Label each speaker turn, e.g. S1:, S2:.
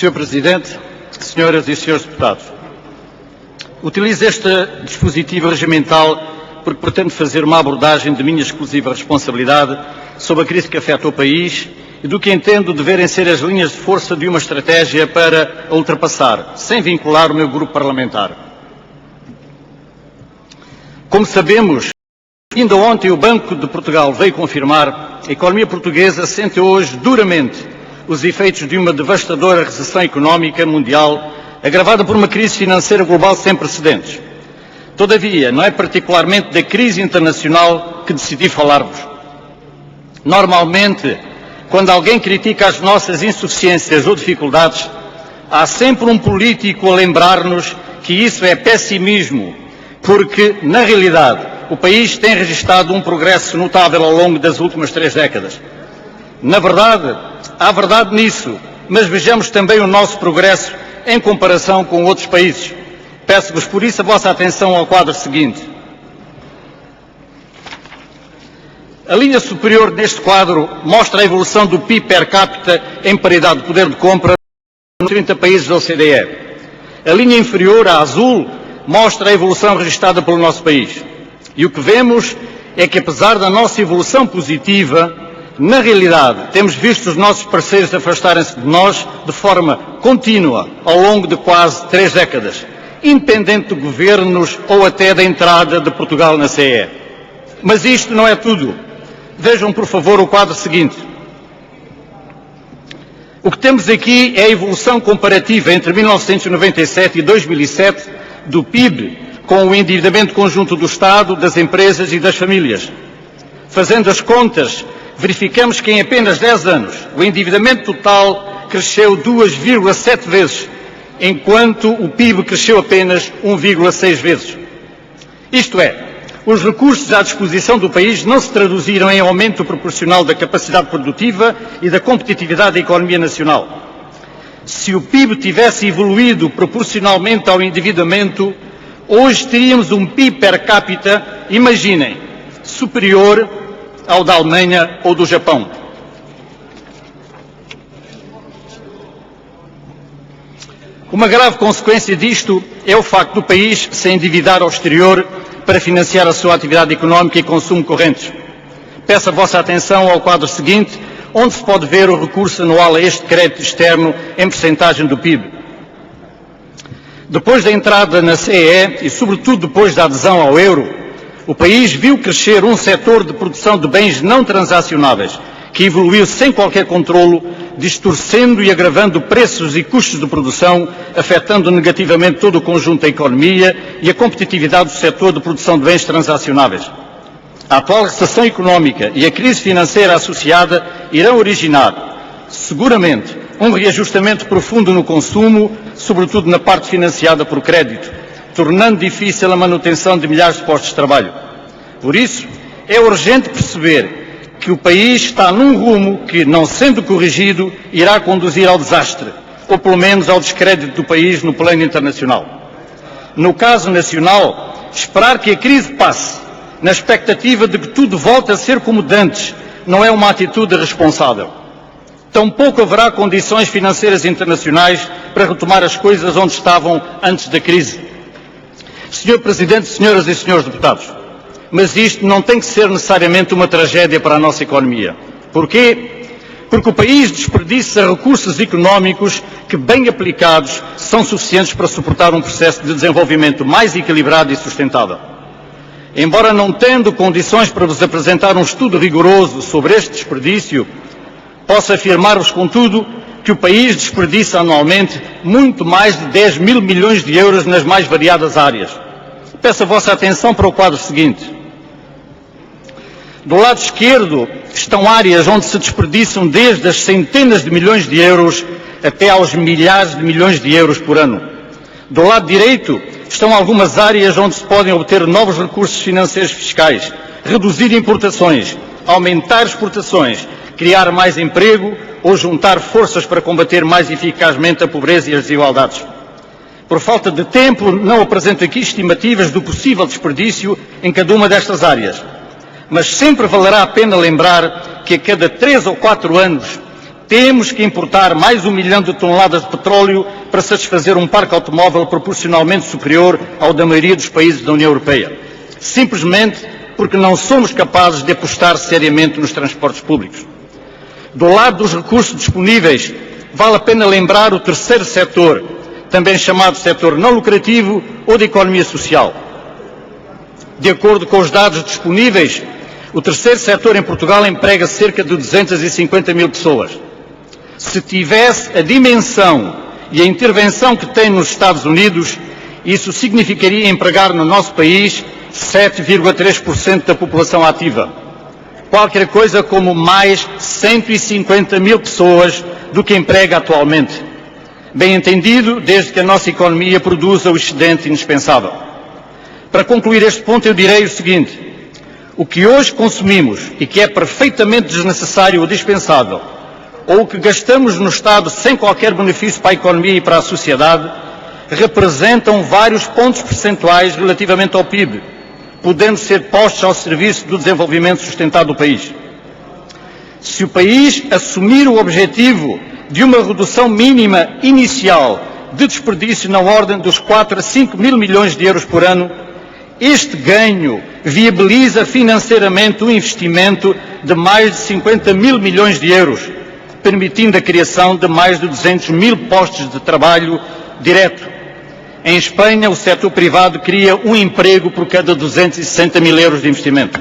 S1: Sr. Presidente, Senhoras e Senhores Deputados, utilizo este dispositivo regimental porque pretendo fazer uma abordagem de minha exclusiva responsabilidade sobre a crise que afeta o país e do que entendo deverem ser as linhas de força de uma estratégia para a ultrapassar, sem vincular o meu grupo parlamentar. Como sabemos, ainda ontem o Banco de Portugal veio confirmar, a economia portuguesa sente hoje duramente os efeitos de uma devastadora recessão económica mundial, agravada por uma crise financeira global sem precedentes. Todavia, não é particularmente da crise internacional que decidi falar-vos. Normalmente, quando alguém critica as nossas insuficiências ou dificuldades, há sempre um político a lembrar-nos que isso é pessimismo, porque, na realidade, o país tem registrado um progresso notável ao longo das últimas 3 décadas. Na verdade, há verdade nisso, mas vejamos também o nosso progresso em comparação com outros países. Peço-vos por isso a vossa atenção ao quadro seguinte. A linha superior deste quadro mostra a evolução do PIB per capita em paridade de poder de compra nos 30 países da OCDE. A linha inferior, a azul, mostra a evolução registrada pelo nosso país. E o que vemos é que, apesar da nossa evolução positiva, na realidade, temos visto os nossos parceiros afastarem-se de nós de forma contínua ao longo de quase 3 décadas, independente de governos ou até da entrada de Portugal na CE. Mas isto não é tudo. Vejam, por favor, o quadro seguinte. O que temos aqui é a evolução comparativa entre 1997 e 2007 do PIB com o endividamento conjunto do Estado, das empresas e das famílias. Fazendo as contas, verificamos que em apenas 10 anos o endividamento total cresceu 2,7 vezes, enquanto o PIB cresceu apenas 1,6 vezes. Isto é, os recursos à disposição do país não se traduziram em aumento proporcional da capacidade produtiva e da competitividade da economia nacional. Se o PIB tivesse evoluído proporcionalmente ao endividamento, hoje teríamos um PIB per capita, imaginem, superior ao da Alemanha ou do Japão. Uma grave consequência disto é o facto do país se endividar ao exterior para financiar a sua atividade económica e consumo correntes. Peço a vossa atenção ao quadro seguinte, onde se pode ver o recurso anual a este crédito externo em percentagem do PIB. Depois da entrada na CE e, sobretudo, depois da adesão ao euro, o país viu crescer um setor de produção de bens não transacionáveis, que evoluiu sem qualquer controlo, distorcendo e agravando preços e custos de produção, afetando negativamente todo o conjunto da economia e a competitividade do setor de produção de bens transacionáveis. A atual recessão económica e a crise financeira associada irão originar, seguramente, um reajustamento profundo no consumo, sobretudo na parte financiada por crédito, tornando difícil a manutenção de milhares de postos de trabalho. Por isso, é urgente perceber que o país está num rumo que, não sendo corrigido, irá conduzir ao desastre, ou pelo menos ao descrédito do país no plano internacional. No caso nacional, esperar que a crise passe, na expectativa de que tudo volte a ser como de antes, não é uma atitude responsável. Tampouco haverá condições financeiras internacionais para retomar as coisas onde estavam antes da crise. Senhor Presidente, Senhoras e Senhores Deputados, mas isto não tem que ser necessariamente uma tragédia para a nossa economia. Porquê? Porque o país desperdiça recursos económicos que, bem aplicados, são suficientes para suportar um processo de desenvolvimento mais equilibrado e sustentável. Embora não tendo condições para vos apresentar um estudo rigoroso sobre este desperdício, posso afirmar-vos, contudo, que o país desperdiça anualmente muito mais de 10 mil milhões de euros nas mais variadas áreas. Peço a vossa atenção para o quadro seguinte. Do lado esquerdo estão áreas onde se desperdiçam desde as centenas de milhões de euros até aos milhares de milhões de euros por ano. Do lado direito estão algumas áreas onde se podem obter novos recursos financeiros fiscais, reduzir importações, aumentar exportações, criar mais emprego ou juntar forças para combater mais eficazmente a pobreza e as desigualdades. Por falta de tempo, não apresento aqui estimativas do possível desperdício em cada uma destas áreas. Mas sempre valerá a pena lembrar que a cada 3 ou 4 anos Temos que importar mais 1 milhão de toneladas de petróleo para satisfazer um parque automóvel proporcionalmente superior ao da maioria dos países da União Europeia, simplesmente porque não somos capazes de apostar seriamente nos transportes públicos. Do lado dos recursos disponíveis, vale a pena lembrar o terceiro setor, também chamado setor não lucrativo ou de economia social. De acordo com os dados disponíveis, o terceiro setor em Portugal emprega cerca de 250 mil pessoas. Se tivesse a dimensão e a intervenção que tem nos Estados Unidos, isso significaria empregar no nosso país 7,3% da população ativa. Qualquer coisa como mais 150 mil pessoas do que emprega atualmente. Bem entendido, desde que a nossa economia produza o excedente indispensável. Para concluir este ponto, eu direi o seguinte: o que hoje consumimos e que é perfeitamente desnecessário ou dispensável, ou o que gastamos no Estado sem qualquer benefício para a economia e para a sociedade, representam vários pontos percentuais relativamente ao PIB, podendo ser postos ao serviço do desenvolvimento sustentado do país. Se o país assumir o objetivo de uma redução mínima inicial de desperdício na ordem dos 4 a 5 mil milhões de euros por ano, este ganho viabiliza financeiramente um investimento de mais de 50 mil milhões de euros, permitindo a criação de mais de 200 mil postos de trabalho direto. Em Espanha, o setor privado cria um emprego por cada 260 mil euros de investimento.